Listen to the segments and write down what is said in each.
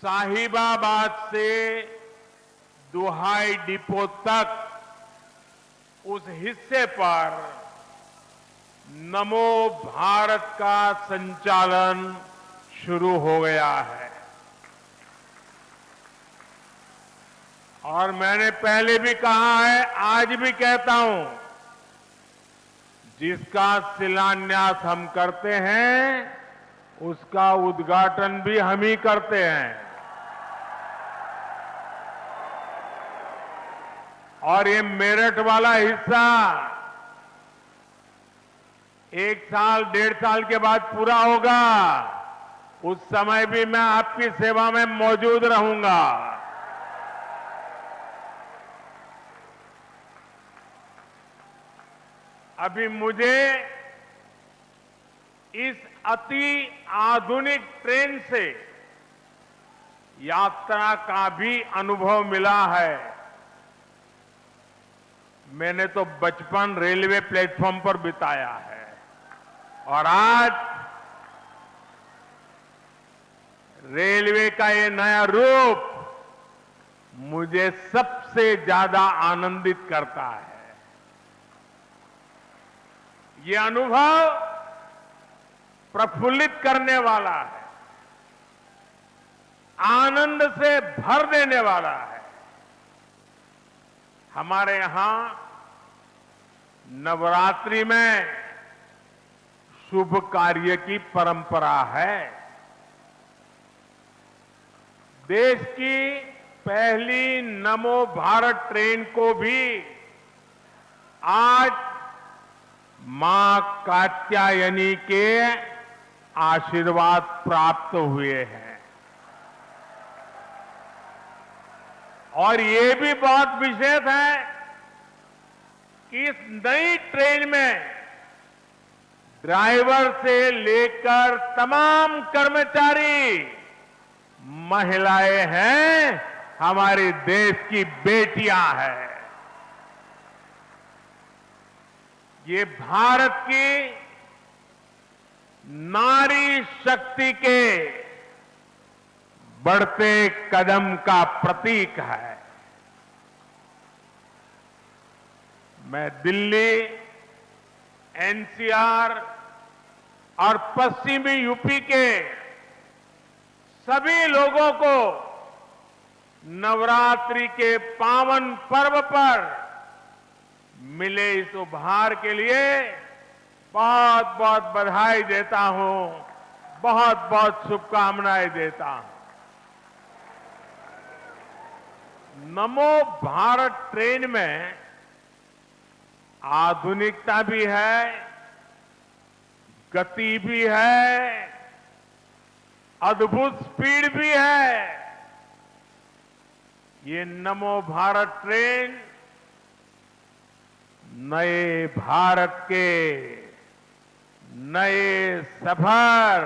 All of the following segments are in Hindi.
साहिबाबाद से दुहाई डिपो तक उस हिस्से पर नमो भारत का संचालन शुरू हो गया है। और मैंने पहले भी कहा है, आज भी कहता हूं, जिसका शिलान्यास हम करते हैं उसका उद्घाटन भी हम ही करते हैं। और ये मेरठ वाला हिस्सा 1 साल 1.5 साल के बाद पूरा होगा, उस समय भी मैं आपकी सेवा में मौजूद रहूंगा। अभी मुझे इस अति आधुनिक ट्रेन से यात्रा का भी अनुभव मिला है। मैंने तो बचपन रेलवे प्लेटफॉर्म पर बिताया है और आज रेलवे का ये नया रूप मुझे सबसे ज्यादा आनंदित करता है। ये अनुभव प्रफुल्लित करने वाला है, आनंद से भर देने वाला है। हमारे यहां नवरात्रि में शुभ कार्य की परंपरा है। देश की पहली नमो भारत ट्रेन को भी आज मां कात्यायनी के आशीर्वाद प्राप्त हुए हैं। और ये भी बहुत विशेष है कि इस नई ट्रेन में ड्राइवर से लेकर तमाम कर्मचारी महिलाएं हैं, हमारे देश की बेटियां हैं। ये भारत की नारी शक्ति के बढ़ते कदम का प्रतीक है। मैं दिल्ली, एनसीआर और पश्चिमी यूपी के सभी लोगों को नवरात्रि के पावन पर्व पर मिले इस उपहार के लिए बहुत बहुत बधाई देता हूं, बहुत बहुत शुभकामनाएं देता हूं। नमो भारत ट्रेन में आधुनिकता भी है, गति भी है, अद्भुत स्पीड भी है। ये नमो भारत ट्रेन नए भारत के नए सफर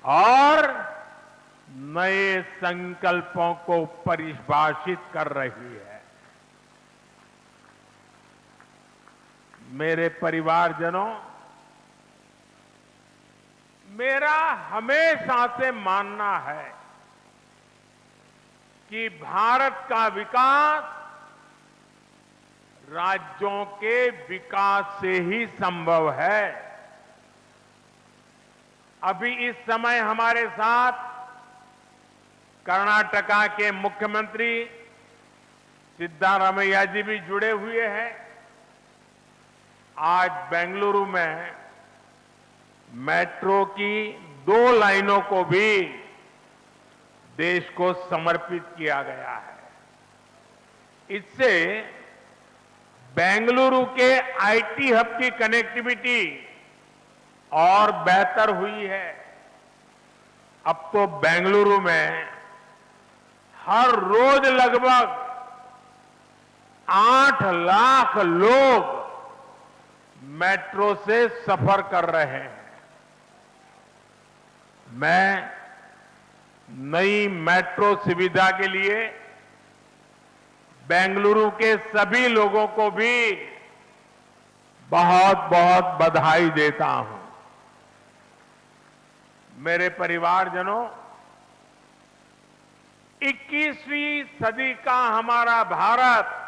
और नए संकल्पों को परिभाषित कर रही है। मेरे परिवारजनों, मेरा हमेशा से मानना है कि भारत का विकास राज्यों के विकास से ही संभव है। अभी इस समय हमारे साथ कर्नाटका के मुख्यमंत्री सिद्धारमैया जी भी जुड़े हुए हैं। आज बेंगलुरु में मेट्रो की 2 लाइनों को भी देश को समर्पित किया गया है। इससे बेंगलुरु के आईटी हब की कनेक्टिविटी और बेहतर हुई है। अब तो बेंगलुरु में हर रोज लगभग 8 लाख लोग मेट्रो से सफर कर रहे हैं। मैं नई मेट्रो सुविधा के लिए बेंगलुरु के सभी लोगों को भी बहुत बहुत बधाई देता हूं। मेरे परिवारजनों, 21वीं सदी का हमारा भारत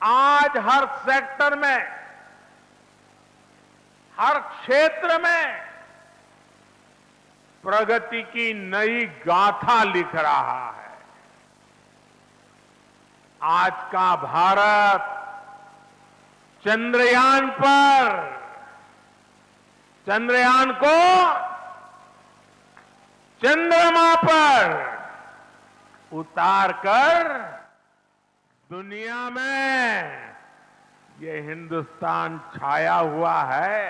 आज हर सेक्टर में, हर क्षेत्र में प्रगति की नई गाथा लिख रहा है। आज का भारत चंद्रयान को चंद्रमा पर उतारकर दुनिया में ये हिंदुस्तान छाया हुआ है।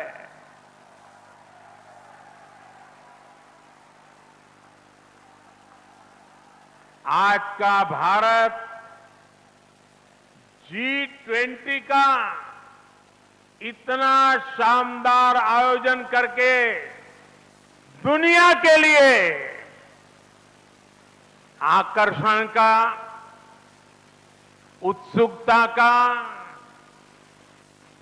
आज का भारत G20 का इतना शानदार आयोजन करके दुनिया के लिए आकर्षण का, उत्सुकता का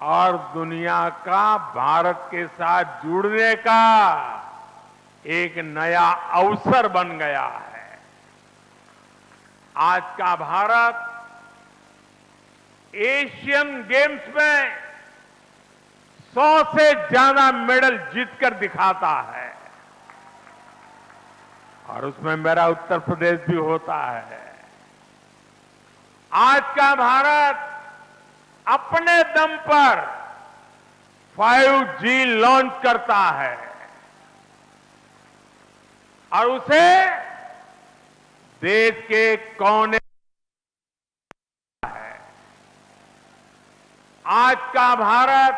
और दुनिया का भारत के साथ जुड़ने का एक नया अवसर बन गया है। आज का भारत एशियन गेम्स में 100 से ज्यादा मेडल जीतकर दिखाता है और उसमें मेरा उत्तर प्रदेश भी होता है। आज का भारत अपने दम पर 5G लॉन्च करता है और उसे देश के कोने है। आज का भारत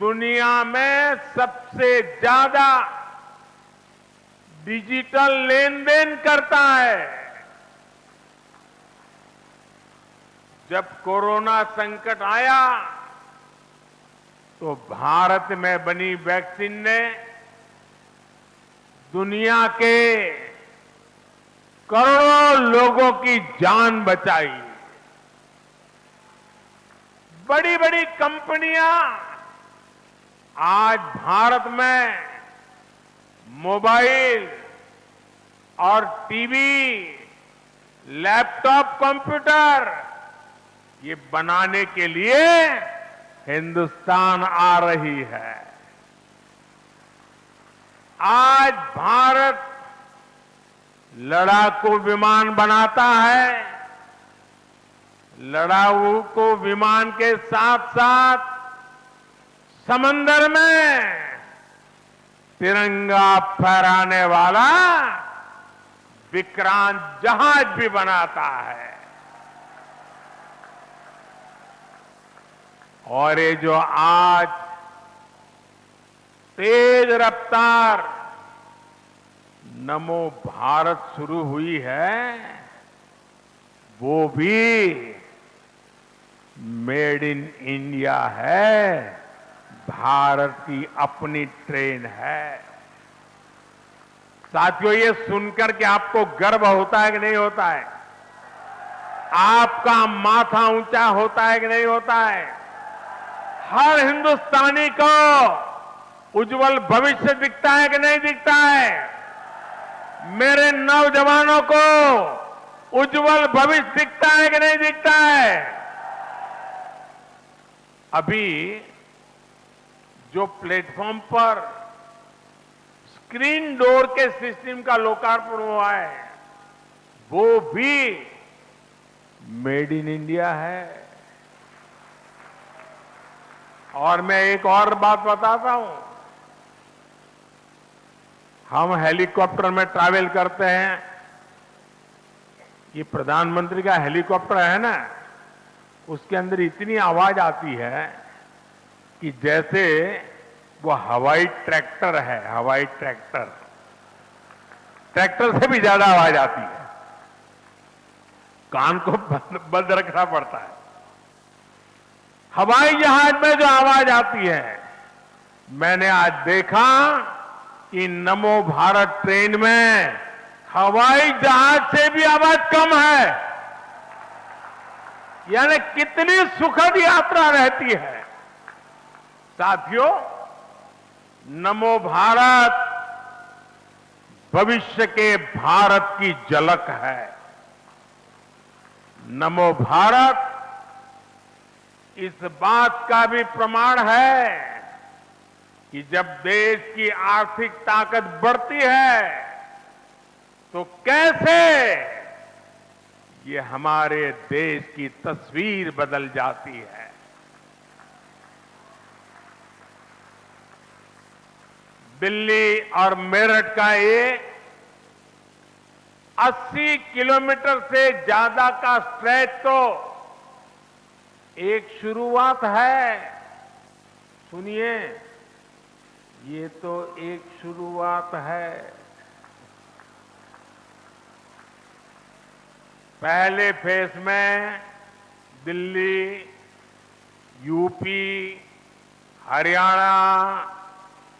दुनिया में सबसे ज्यादा डिजिटल लेन देन करता है। जब कोरोना संकट आया तो भारत में बनी वैक्सीन ने दुनिया के करोड़ों लोगों की जान बचाई। बड़ी बड़ी कंपनियां आज भारत में मोबाइल और टीवी, लैपटॉप, कंप्यूटर ये बनाने के लिए हिंदुस्तान आ रही है। आज भारत लड़ाकू विमान बनाता है। लड़ाकू विमान के साथ साथ समंदर में तिरंगा फहराने वाला विक्रांत जहाज भी बनाता है। और ये जो आज तेज रफ्तार नमो भारत शुरू हुई है, वो भी मेड इन इंडिया है, भारत की अपनी ट्रेन है। साथियों, ये सुनकर के आपको गर्व होता है कि नहीं होता है? आपका माथा ऊंचा होता है कि नहीं होता है? हर हिंदुस्तानी को उज्जवल भविष्य दिखता है कि नहीं दिखता है? मेरे नौजवानों को उज्जवल भविष्य दिखता है कि नहीं दिखता है? अभी जो प्लेटफॉर्म पर स्क्रीन डोर के सिस्टम का लोकार्पण हुआ है, वो भी मेड इन इंडिया है। और मैं एक और बात बताता हूं, हम हेलीकॉप्टर में ट्रैवल करते हैं। ये प्रधानमंत्री का हेलीकॉप्टर है ना, उसके अंदर इतनी आवाज आती है कि जैसे वो हवाई ट्रैक्टर है। हवाई ट्रैक्टर से भी ज्यादा आवाज आती है। कान को बंद रखना पड़ता है। हवाई जहाज में जो आवाज आती है, मैंने आज देखा कि नमो भारत ट्रेन में हवाई जहाज से भी आवाज कम है। यानी कितनी सुखद यात्रा रहती है। साथियों, नमो भारत भविष्य के भारत की झलक है। नमो भारत इस बात का भी प्रमाण है कि जब देश की आर्थिक ताकत बढ़ती है तो कैसे ये हमारे देश की तस्वीर बदल जाती है। दिल्ली और मेरठ का ये 80 किलोमीटर से ज्यादा का स्ट्रेच तो एक शुरुआत है। सुनिए, ये तो एक शुरुआत है। पहले फेज में दिल्ली, यूपी, हरियाणा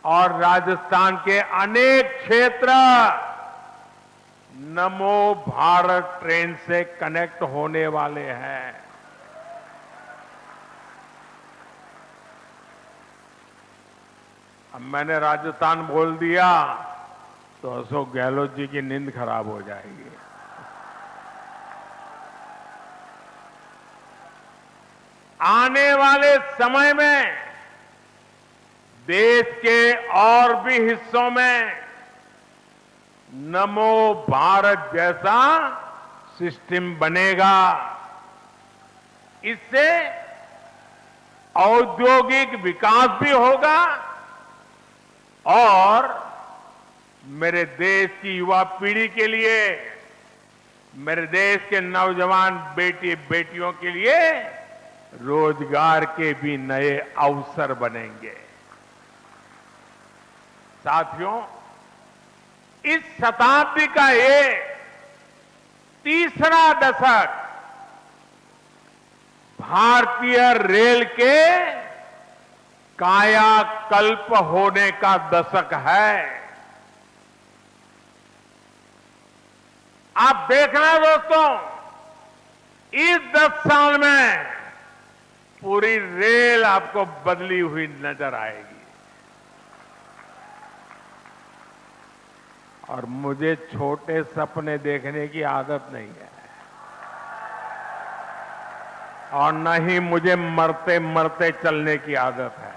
और राजस्थान के अनेक क्षेत्र नमो भारत ट्रेन से कनेक्ट होने वाले हैं। अब मैंने राजस्थान बोल दिया तो अशोक गहलोत जी की नींद खराब हो जाएगी। आने वाले समय में देश के और भी हिस्सों में नमो भारत जैसा सिस्टम बनेगा। इससे औद्योगिक विकास भी होगा और मेरे देश की युवा पीढ़ी के लिए, मेरे देश के नौजवान बेटी बेटियों के लिए रोजगार के भी नए अवसर बनेंगे। साथियों, इस शताब्दी का ये तीसरा दशक भारतीय रेल के कायाकल्प होने का दशक है। आप देखना दोस्तों, इस 10 साल में पूरी रेल आपको बदली हुई नजर आएगी। और मुझे छोटे सपने देखने की आदत नहीं है और न ही मुझे मरते मरते चलने की आदत है।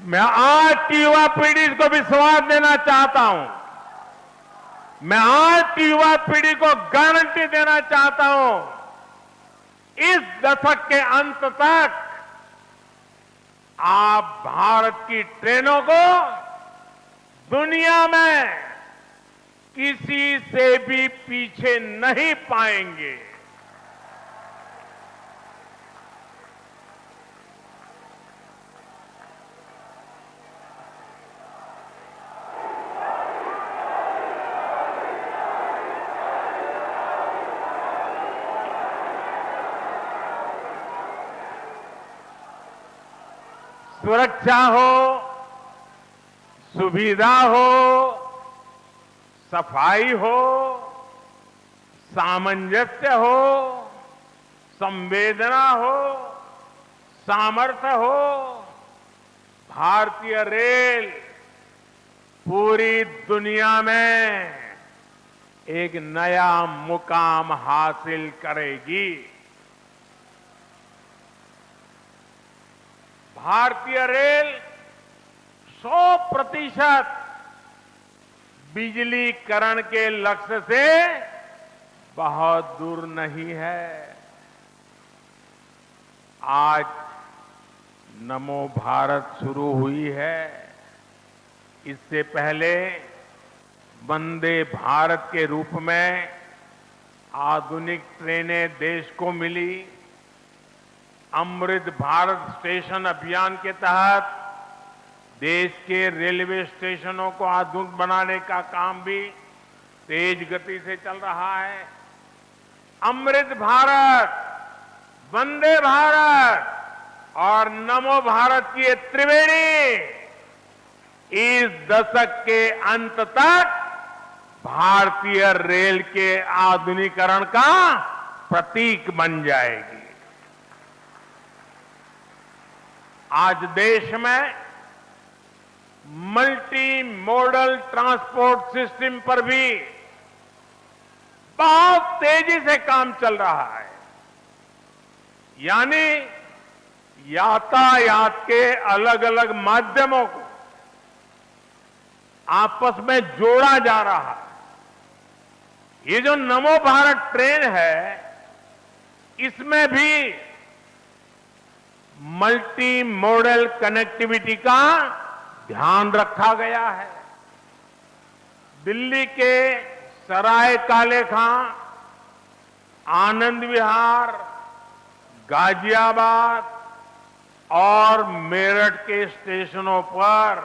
मैं आज की युवा पीढ़ी को विश्वास देना चाहता हूं। मैं आज की युवा पीढ़ी को गारंटी देना चाहता हूं, इस दशक के अंत तक आप भारत की ट्रेनों को दुनिया में किसी से भी पीछे नहीं पाएंगे। सुरक्षा हो, सुविधा हो, सफाई हो, सामंजस्य हो, संवेदना हो, सामर्थ्य हो, भारतीय रेल पूरी दुनिया में एक नया मुकाम हासिल करेगी। भारतीय रेल 100% बिजलीकरण के लक्ष्य से बहुत दूर नहीं है। आज नमो भारत शुरू हुई है। इससे पहले वंदे भारत के रूप में आधुनिक ट्रेनें देश को मिली। अमृत भारत स्टेशन अभियान के तहत देश के रेलवे स्टेशनों को आधुनिक बनाने का काम भी तेज गति से चल रहा है। अमृत भारत, वंदे भारत और नमो भारत की ये त्रिवेणी इस दशक के अंत तक भारतीय रेल के आधुनिकीकरण का प्रतीक बन जाएगी। आज देश में मल्टी मॉडल ट्रांसपोर्ट सिस्टम पर भी बहुत तेजी से काम चल रहा है। यानी यातायात के अलग अलग माध्यमों को आपस में जोड़ा जा रहा है। ये जो नमो भारत ट्रेन है, इसमें भी मल्टी मॉडल कनेक्टिविटी का ध्यान रखा गया है। दिल्ली के सराय काले खां, आनंद विहार, गाजियाबाद और मेरठ के स्टेशनों पर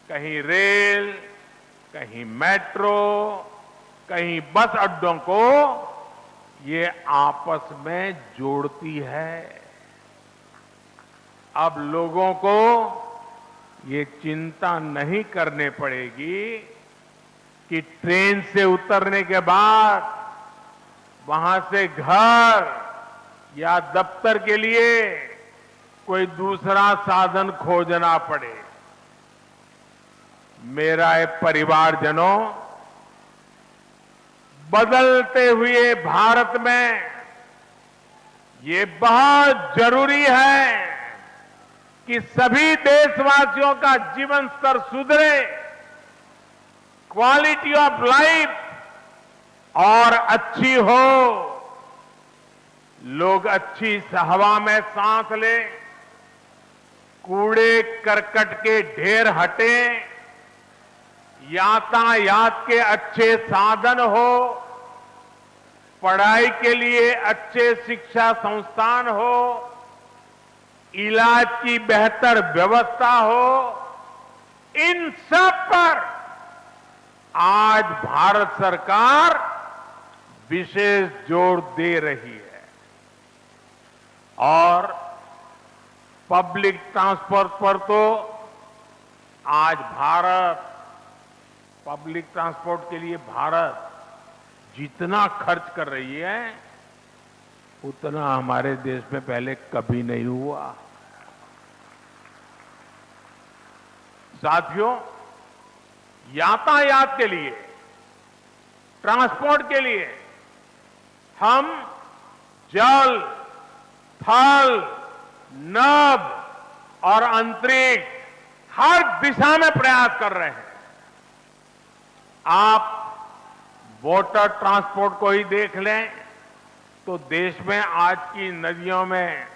कहीं रेल, कहीं मेट्रो, कहीं बस अड्डों को ये आपस में जोड़ती है। अब लोगों को ये चिंता नहीं करनी पड़ेगी कि ट्रेन से उतरने के बाद वहां से घर या दफ्तर के लिए कोई दूसरा साधन खोजना पड़े। मेरा परिवारजनों, बदलते हुए भारत में ये बहुत जरूरी है कि सभी देशवासियों का जीवन स्तर सुधरे, क्वालिटी ऑफ लाइफ और अच्छी हो, लोग अच्छी हवा में सांस लें, कूड़े करकट के ढेर हटें, यातायात के अच्छे साधन हो, पढ़ाई के लिए अच्छे शिक्षा संस्थान हो, इलाज की बेहतर व्यवस्था हो, इन सब पर आज भारत सरकार विशेष जोर दे रही है। और पब्लिक ट्रांसपोर्ट पर तो आज पब्लिक ट्रांसपोर्ट के लिए भारत जितना खर्च कर रही है, उतना हमारे देश में पहले कभी नहीं हुआ। साथियों, यातायात के लिए, ट्रांसपोर्ट के लिए हम जल, थल, नभ और अंतरिक्ष हर दिशा में प्रयास कर रहे हैं। आप वाटर ट्रांसपोर्ट को ही देख लें तो देश में आज की नदियों में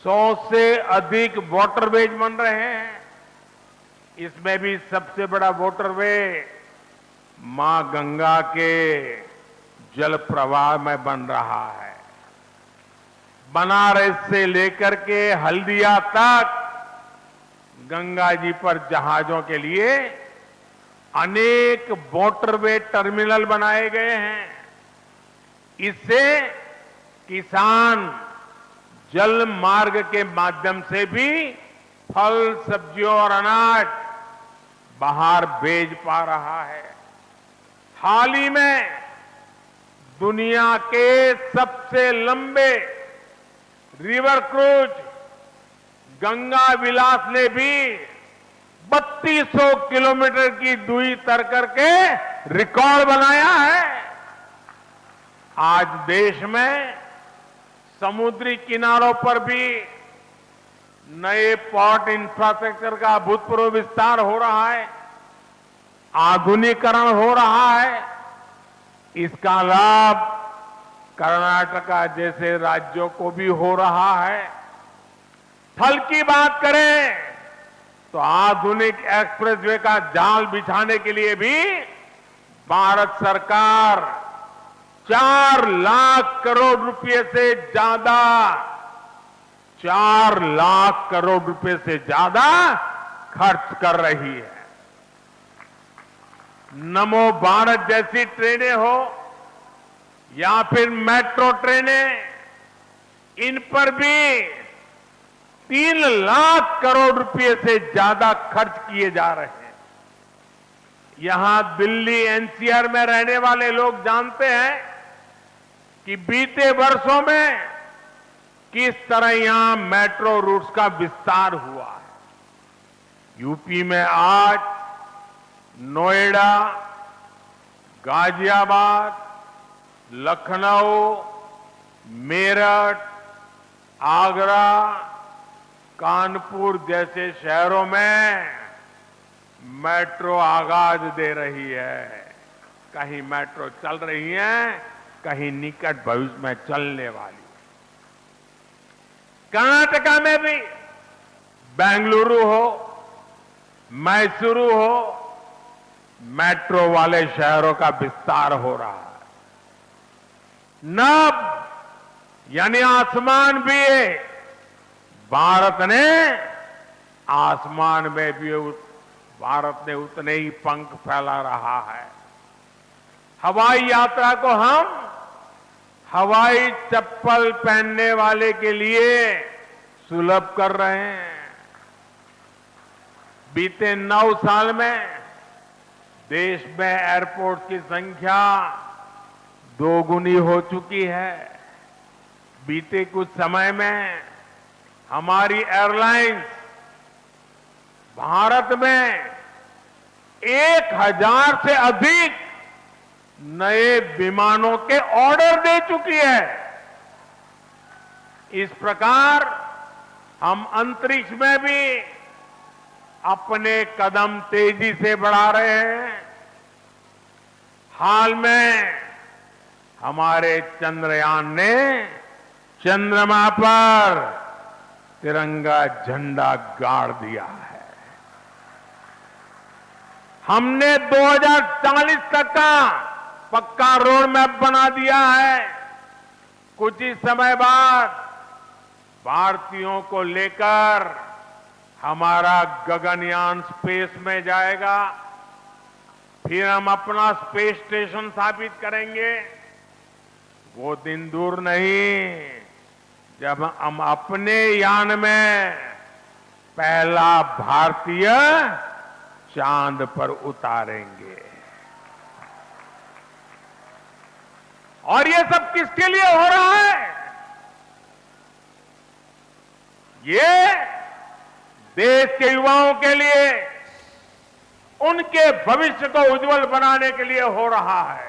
100 से अधिक वाटरवेज बन रहे हैं। इसमें भी सबसे बड़ा वाटरवे मां गंगा के जल प्रवाह में बन रहा है। बनारस से लेकर के हल्दिया तक गंगा जी पर जहाजों के लिए अनेक वाटरवे टर्मिनल बनाए गए हैं। इससे किसान जल मार्ग के माध्यम से भी फल, सब्जियों और अनाज बाहर भेज पा रहा है। हाल ही में दुनिया के सबसे लंबे रिवर क्रूज गंगा विलास ने भी 3200 किलोमीटर की दूरी तय करके रिकॉर्ड बनाया है। आज देश में समुद्री किनारों पर भी नए पोर्ट इंफ्रास्ट्रक्चर का अभूतपूर्व विस्तार हो रहा है, आधुनिकीकरण हो रहा है। इसका लाभ कर्नाटका जैसे राज्यों को भी हो रहा है। थल की बात करें तो आधुनिक एक्सप्रेसवे का जाल बिछाने के लिए भी भारत सरकार 4 लाख करोड़ रुपए से ज्यादा 4 लाख करोड़ रुपए से ज्यादा खर्च कर रही है। नमो भारत जैसी ट्रेनें हो या फिर मेट्रो ट्रेनें, इन पर भी 3 लाख करोड़ रुपए से ज्यादा खर्च किए जा रहे हैं। यहां दिल्ली एनसीआर में रहने वाले लोग जानते हैं कि बीते वर्षों में किस तरह यहां मेट्रो रूट्स का विस्तार हुआ है। यूपी में आज नोएडा, गाजियाबाद, लखनऊ, मेरठ, आगरा, कानपुर जैसे शहरों में मेट्रो आगाज दे रही है। कहीं मेट्रो चल रही है, कहीं निकट भविष्य में चलने वाली। कर्नाटका में भी बेंगलुरु हो, मैसूरू हो, मेट्रो वाले शहरों का विस्तार हो रहा है। नभ यानी आसमान भी है। भारत ने आसमान में भी भारत ने उतने ही पंख फैला रहा है। हवाई यात्रा को हम हवाई चप्पल पहनने वाले के लिए सुलभ कर रहे हैं। बीते 9 साल में देश में एयरपोर्ट की संख्या 2 गुनी हो चुकी है। बीते कुछ समय में हमारी एयरलाइंस भारत में 1000 से अधिक नए विमानों के ऑर्डर दे चुकी है। इस प्रकार हम अंतरिक्ष में भी अपने कदम तेजी से बढ़ा रहे हैं। हाल में हमारे चंद्रयान ने चंद्रमा पर तिरंगा झंडा गाड़ दिया है। हमने 2040 तक का पक्का रोड मैप बना दिया है। कुछ ही समय बाद भारतीयों को लेकर हमारा गगनयान स्पेस में जाएगा। फिर हम अपना स्पेस स्टेशन स्थापित करेंगे। वो दिन दूर नहीं जब हम अपने यान में पहला भारतीय चांद पर उतारेंगे। और ये सब किसके लिए हो रहा है? ये देश के युवाओं के लिए, उनके भविष्य को उज्जवल बनाने के लिए हो रहा है।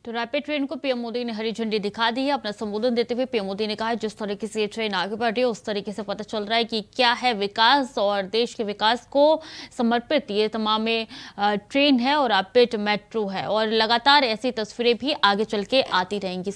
तो रैपिड ट्रेन को पीएम मोदी ने हरी झंडी दिखा दी है। अपना संबोधन देते हुए पीएम मोदी ने कहा जिस तरीके से ये ट्रेन आगे बढ़ रही है उस तरीके से पता चल रहा है कि क्या है विकास, और देश के विकास को समर्पित ये तमाम ट्रेन है और रैपिड मेट्रो है, और लगातार ऐसी तस्वीरें भी आगे चल के आती रहेंगी।